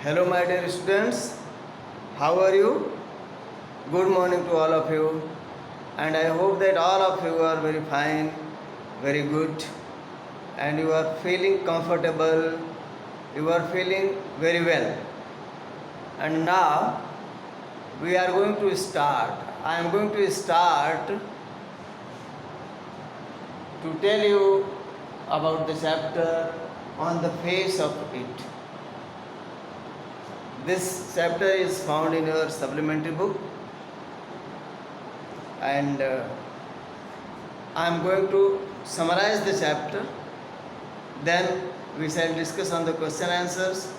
Hello, my dear students. How are you? Good morning to all of you. And I hope that all of you are very fine, very good, and you are feeling comfortable. You are feeling very well. And now we are going to start. I am going to start to tell you about the chapter on the face of it. This chapter is found in your supplementary book, and I am going to summarize the chapter. Then we shall discuss on the question answers,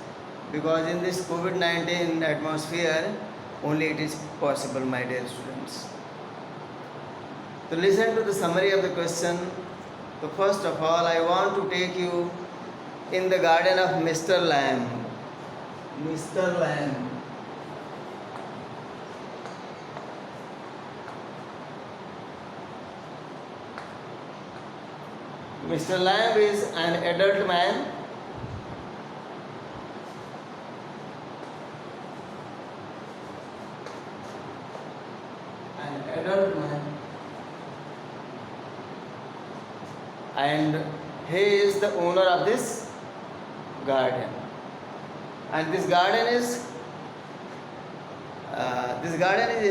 because in this COVID-19 atmosphere only it is possible, my dear students. So listen to the summary of the question. So first of all, I want to take you in the garden of Mr. Lamb. Mr. Lamb. Mr. Lamb is an adult man. An adult man. And he is the owner of this garden. And this garden is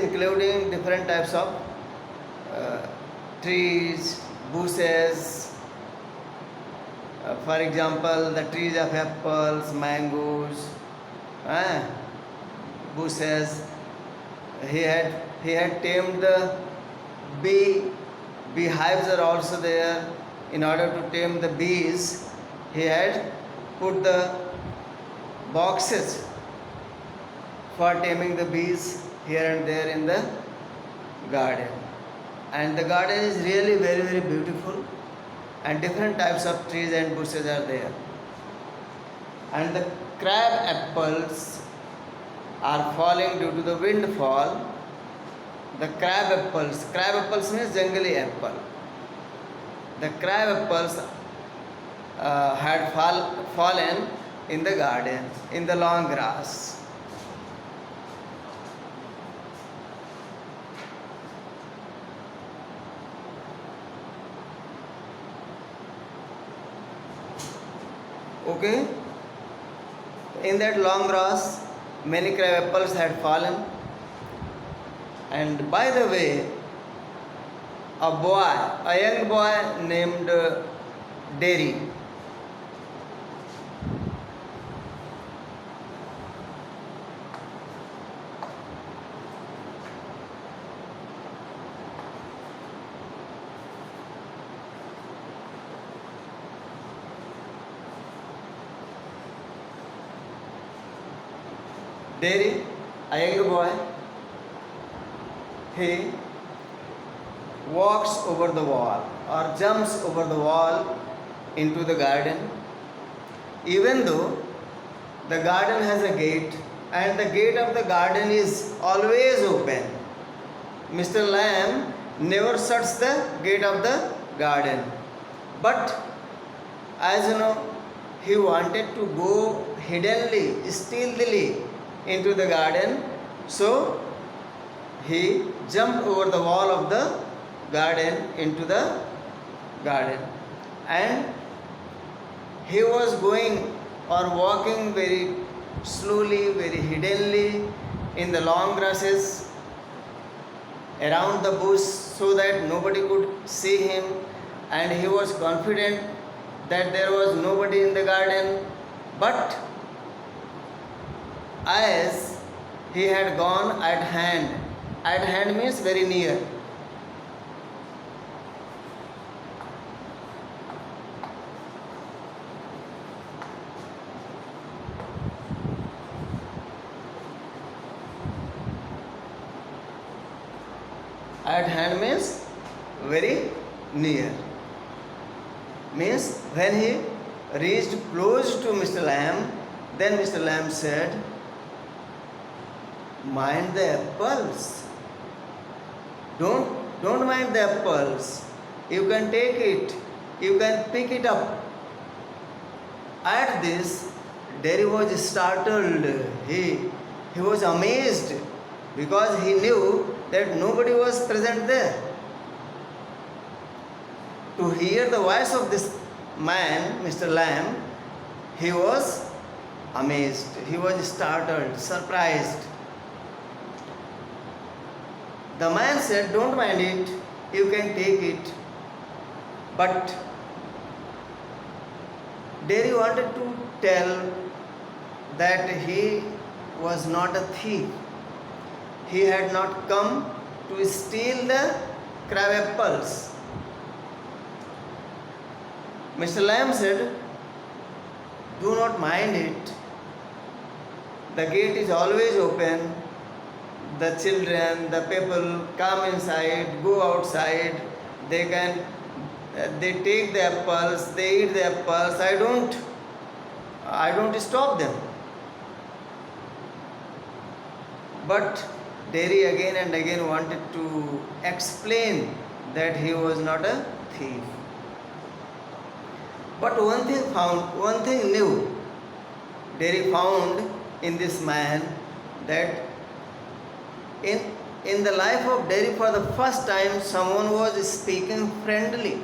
including different types of trees, bushes. For example, the trees of apples, mangoes, bushes. He had tamed the bee. Beehives are also there. In order to tame the bees, he had put the boxes for taming the bees here and there in the garden. And the garden is really very, very beautiful, and different types of trees and bushes are there. And the crab apples are falling due to the windfall. The crab apples means jungly apple. The crab apples had fallen in the garden, in the long grass. Okay? In that long grass, many crab apples had fallen. And by the way, a young boy named Derry, a young boy, he walks over the wall or jumps over the wall into the garden, even though the garden has a gate and the gate of the garden is always open. Mr. Lamb never shuts the gate of the garden, but as you know, he wanted to go hiddenly, stealthily into the garden, so he jumped over the wall of the garden into the garden, and he was going or walking very slowly, very hiddenly in the long grasses around the bush, so that nobody could see him, and he was confident that there was nobody in the garden. But as he had gone at hand means very near, at hand means very near, means when he reached close to Mr. Lamb, then Mr. Lamb said, "Mind the apples. Don't mind the apples. You can take it. You can pick it up." At this, Derry was startled. He was amazed because he knew that nobody was present there. To hear the voice of this man, Mr. Lamb, he was amazed. He was startled, surprised. The man said, "Don't mind it, you can take it." But Derry wanted to tell that he was not a thief. He had not come to steal the crab apples. Mr. Lamb said, "Do not mind it. The gate is always open. The children, the people come inside, go outside. They take the apples, they eat the apples. I don't stop them." But Derry again and again wanted to explain that he was not a thief. But one thing new, Derry found in this man, that in the life of Derry, for the first time someone was speaking friendly.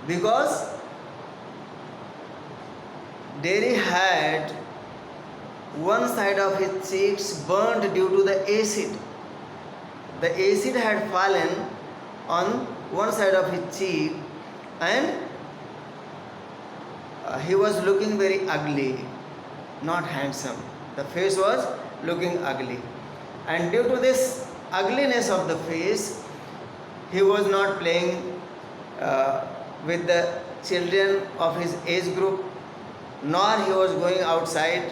Because Derry had one side of his cheeks burned due to the acid. The acid had fallen on one side of his cheek, and he was looking very ugly, not handsome. The face was looking ugly. And due to this ugliness of the face, he was not playing with the children of his age group, nor he was going outside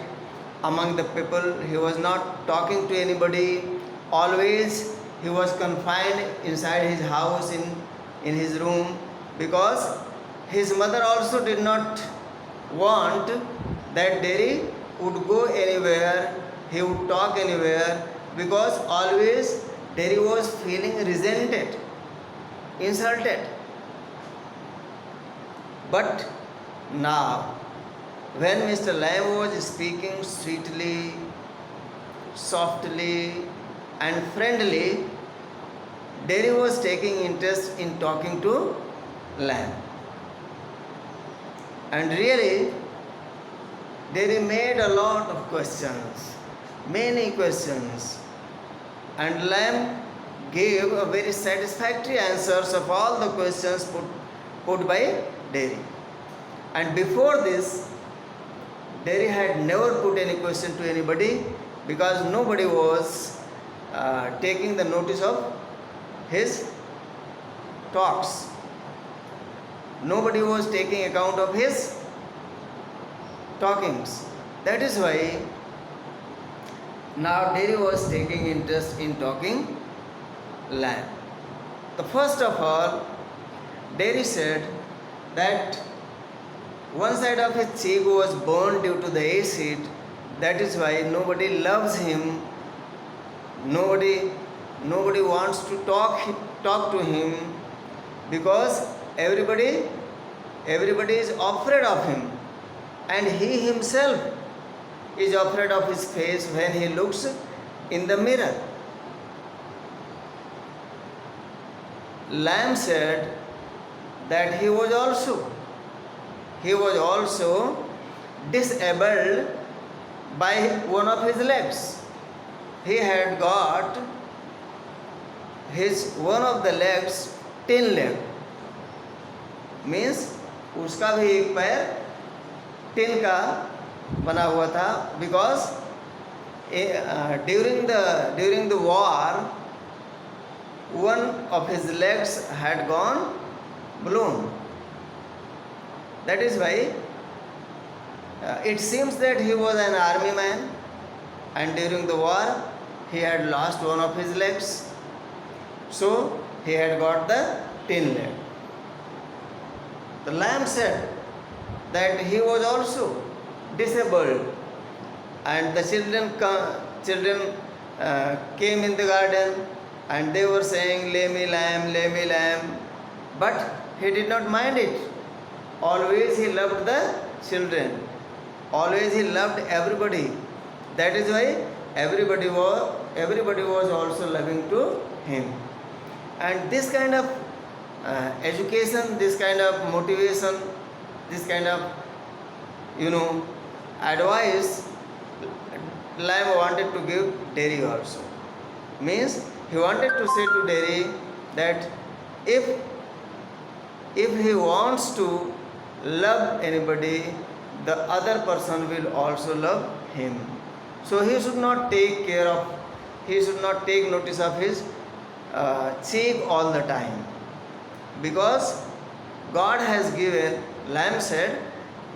among the people. He was not talking to anybody. Always he was confined inside his house, in his room, because his mother also did not want that Derry would go anywhere, he would talk anywhere, because always Derry was feeling resented, insulted. But now, when Mr. Lamb was speaking sweetly, softly, and friendly, Derry was taking interest in talking to Lamb. And really, Derry made a lot of questions, many questions, and Lamb gave a very satisfactory answers of all the questions put by Derry. And before this, Derry had never put any question to anybody, because nobody was taking the notice of his talks. Nobody was taking account of his talkings. That is why now Derry was taking interest in talking Lamb. The first of all, Derry said that one side of his cheek was burned due to the acid. That is why nobody loves him. Nobody wants to talk to him, because everybody is afraid of him, and he himself is afraid of his face when he looks in the mirror. Lamb said that he was also disabled by one of his legs. He had got one of the legs tin leg, means उसका भी एक पैर tin का बना हुआ था, because during the war one of his legs had gone balloon. That is why it seems that he was an army man, and during the war he had lost one of his legs, so he had got the tin leg. The Lamb said that he was also disabled, and the children came in the garden, and they were saying, "Lay me lamb, lay me lamb," but he did not mind it. Always he loved the children. Always he loved everybody. That is why everybody was also loving to him. And this kind of education, this kind of motivation, this kind of advice, Lamb wanted to give Derry also. Means he wanted to say to Derry that if he wants to love anybody, the other person will also love him. So he should not take notice of his cheek all the time, because God has given, Lamb said,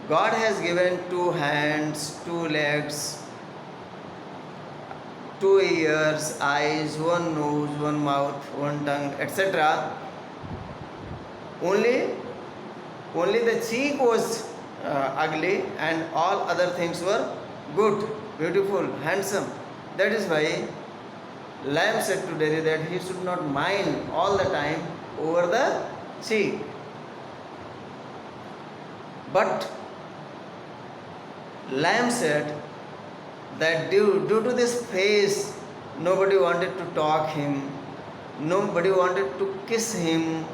God has given 2 hands, 2 legs, 2 ears, eyes, 1 nose, 1 mouth, 1 tongue, etc. Only the cheek was ugly, and all other things were good, beautiful, handsome. That is why Lamb said to Derry that he should not mind all the time over the cheek. But Lamb said that due to this face, nobody wanted to talk him, nobody wanted to kiss him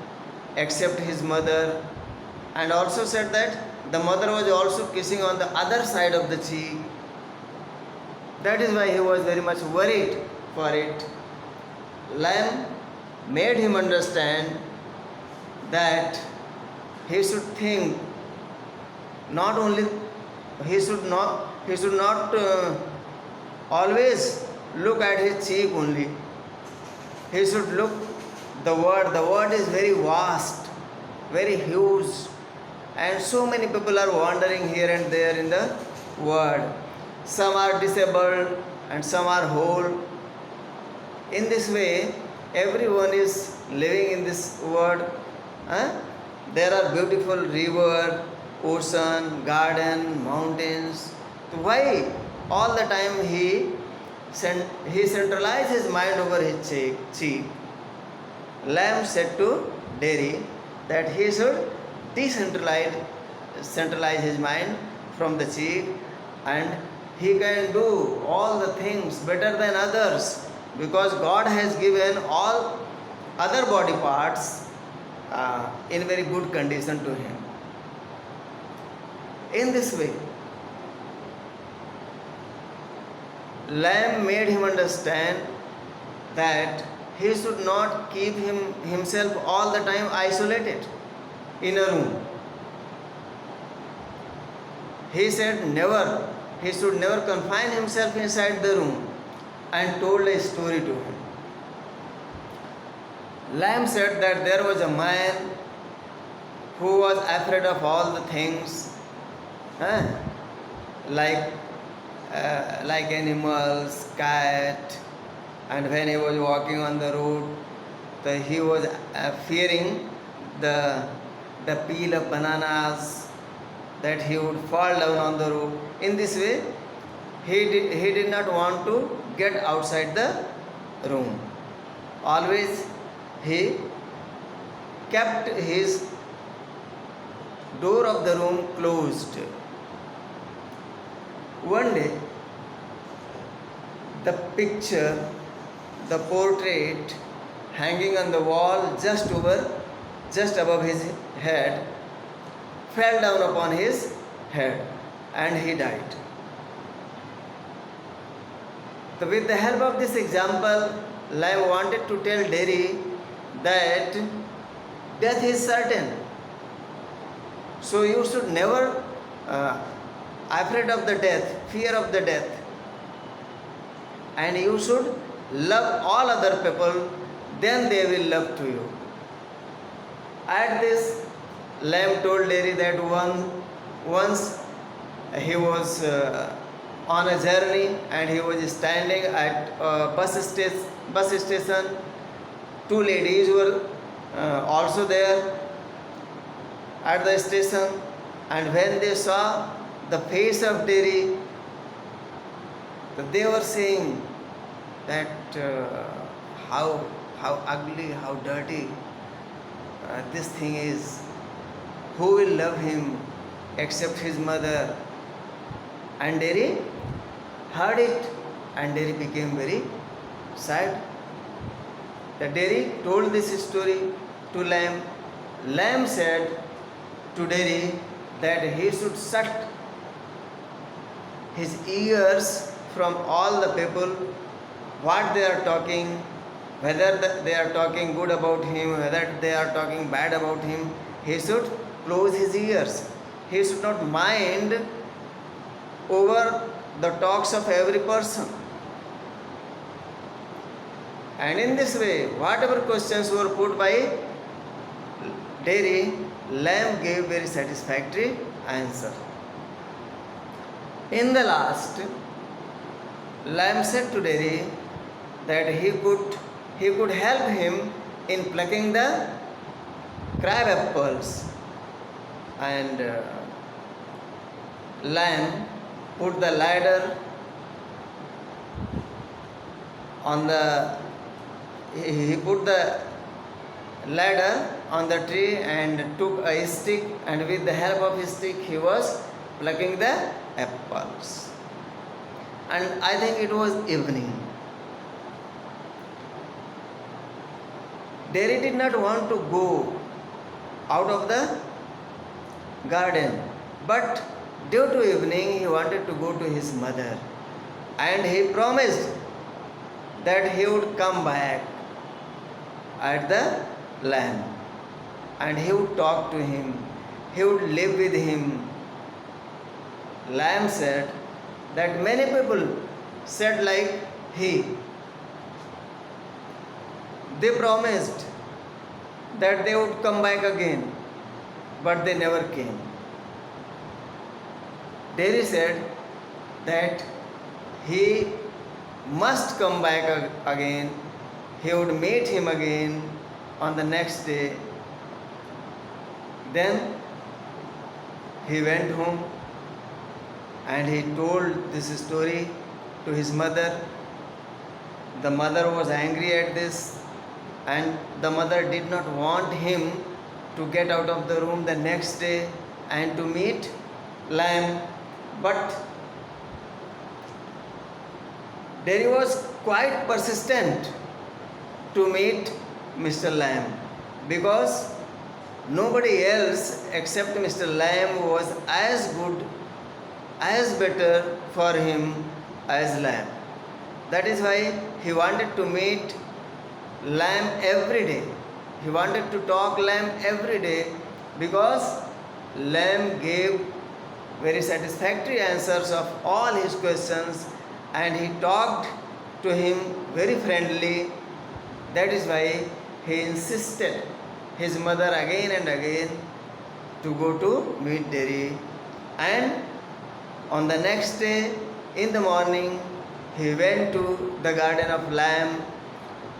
except his mother, and also said that the mother was also kissing on the other side of the cheek. That is why he was very much worried for it. Lamb made him understand that he should think not only, he should not always look at his cheek only. He should look the word. The word is very vast, very huge, and so many people are wandering here and there in the word. Some are disabled and some are whole. In this way, everyone is living in this world. There are beautiful river, ocean, garden, mountains. Why all the time he centralized his mind over his cheek? Lamb said to Derry that he should centralize his mind from the cheek, and he can do all the things better than others, because God has given all other body parts in very good condition to him. In this way, Lamb made him understand that he should not keep himself all the time isolated in a room. He said he should never confine himself inside the room, and told a story to him. Lamb said that there was a man who was afraid of all the things, like animals, cat, and when he was walking on the road, he was fearing the peel of bananas, that he would fall down on the road. In this way, he did not want to get outside the room. Always he kept his door of the room closed. One day, the picture, the portrait hanging on the wall just above his head, fell down upon his head, and he died. So with the help of this example, Lamb wanted to tell Derry that death is certain. So you should never afraid of the death, fear of the death, and you should love all other people, then they will love to you. At this, Lamb told Derry that once he was on a journey, and he was standing at a bus station. 2 ladies were also there at the station, and when they saw the face of Derry, they were saying that how ugly, how dirty this thing is. Who will love him except his mother? And Dairy heard it, and Dairy became very sad. The Dairy told this story to Lamb. Lamb said to Dairy that he should shut his ears from all the people, what they are talking, whether they are talking good about him, whether they are talking bad about him. He should close his ears. He should not mind over the talks of every person. And in this way, whatever questions were put by Dairy, Lamb gave very satisfactory answer. In the last, Lamb said to Dairy that he could help him in plucking the crab apples. And Lamb put the ladder on the he put the ladder on the tree and took a stick, and with the help of his stick he was plucking the apples. And I think it was evening. Dairy did not want to go out of the garden, but due to evening he wanted to go to his mother, and he promised that he would come back at the lamb, and he would talk to him, he would live with him. Lamb said that many people said like he. They promised that they would come back again, but they never came. Dairy said that he must come back again. He would meet him again on the next day. Then he went home and he told this story to his mother. The mother was angry at this, and the mother did not want him to get out of the room the next day and to meet Lamb. But Dairy was quite persistent to meet Mr. Lamb, because nobody else except Mr. Lamb was as good, as better for him as Lamb. That is why he wanted to meet Lamb every day. He wanted to talk Lamb every day, because Lamb gave very satisfactory answers of all his questions, and he talked to him very friendly. That is why he insisted his mother again and again to go to meet Dairy. And on the next day in the morning, he went to the garden of Lamb,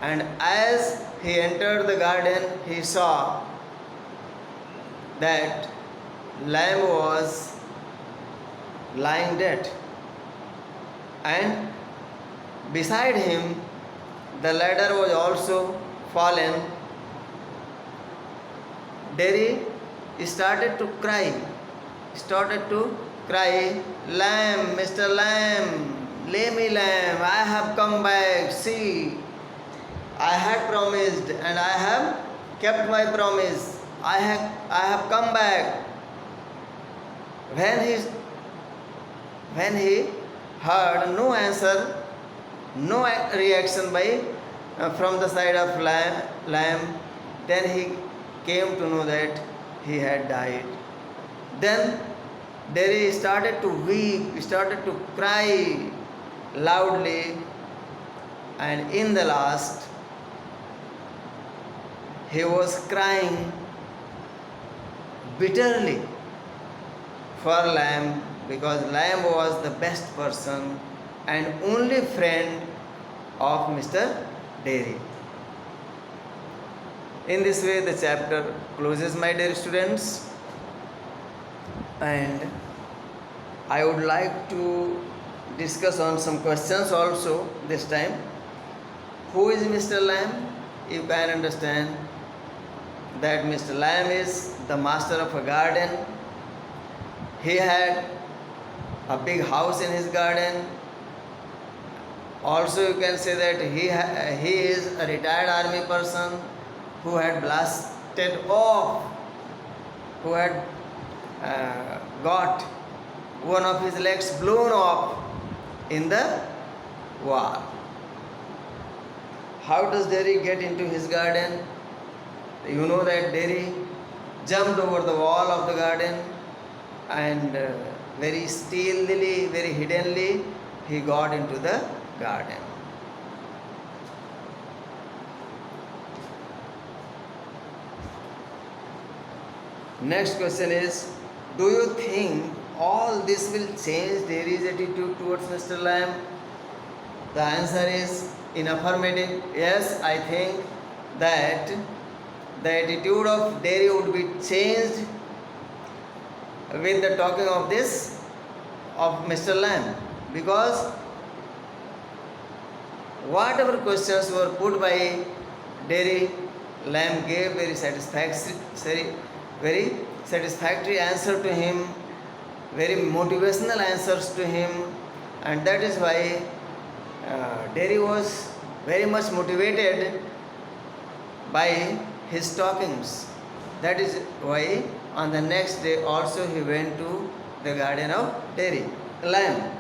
and as he entered the garden, he saw that Lamb was lying dead, and beside him the ladder was also fallen. Dairy started to cry, Lamb, Mr. Lamb, lay me lamb, I have come back, see, I had promised and I have kept my promise, I have come back. When he heard no answer, no reaction from the side of Lamb, then he came to know that he had died. Then Dairy started to weep, started to cry loudly, and in the last, he was crying bitterly for Lamb, because Lamb was the best person and only friend of Mr. Dairy. In this way, the chapter closes, my dear students, and I would like to discuss on some questions also this time. Who is Mr. Lamb? You can understand that Mr. Lamb is the master of a garden. He had a big house in his garden. Also, you can say that he is a retired army person who had blasted off, who had got one of his legs blown off in the war. How does Derry get into his garden? You know that Derry jumped over the wall of the garden and very stealthily, very hiddenly, he got into the garden. Next question is, do you think all this will change Derry's attitude towards Mr. Lamb? The answer is in affirmative. Yes, I think that the attitude of Derry would be changed with the talking of this of Mr. Lamb, because whatever questions were put by Derry, Lamb gave very satisfactory answer to him, very motivational answers to him, and that is why Derry was very much motivated by his talkings. That is why on the next day also he went to the garden of Lamb.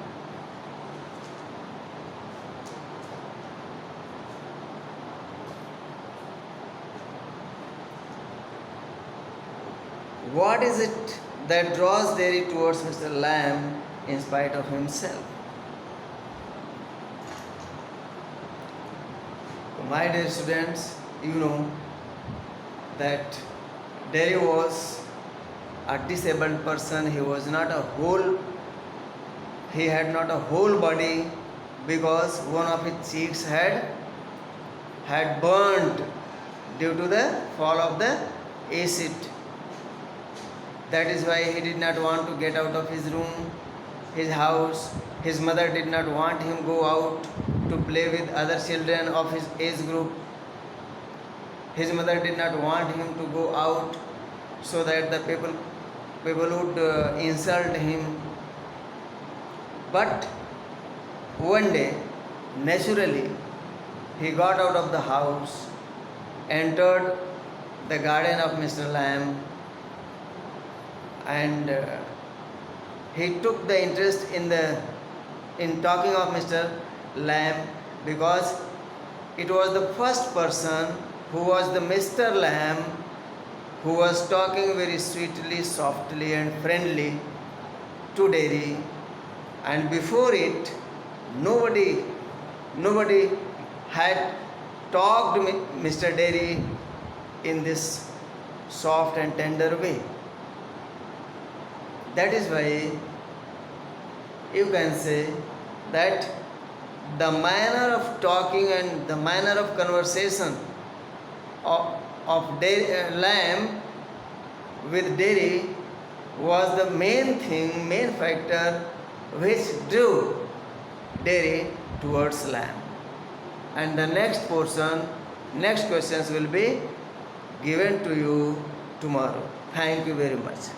What is it that draws Derry towards Mr. Lamb in spite of himself? My dear students, you know that Derry was a disabled person. He was not a whole, he had not a whole body, because one of his cheeks had burnt due to the fall of the acid. That is why he did not want to get out of his room, his house. His mother did not want him go out to play with other children of his age group. His mother did not want him to go out so that the people would insult him. But one day, naturally, he got out of the house, entered the garden of Mr. Lamb, and he took the interest in talking of Mr. Lamb, because it was the first person who was the Mr. Lamb who was talking very sweetly, softly and friendly to Derry, and before it nobody had talked to Mr. Derry in this soft and tender way. That is why you can say that the manner of talking and the manner of conversation of Lamb with Derry was the main factor which drew Derry towards Lamb. And the next questions will be given to you tomorrow. Thank you very much.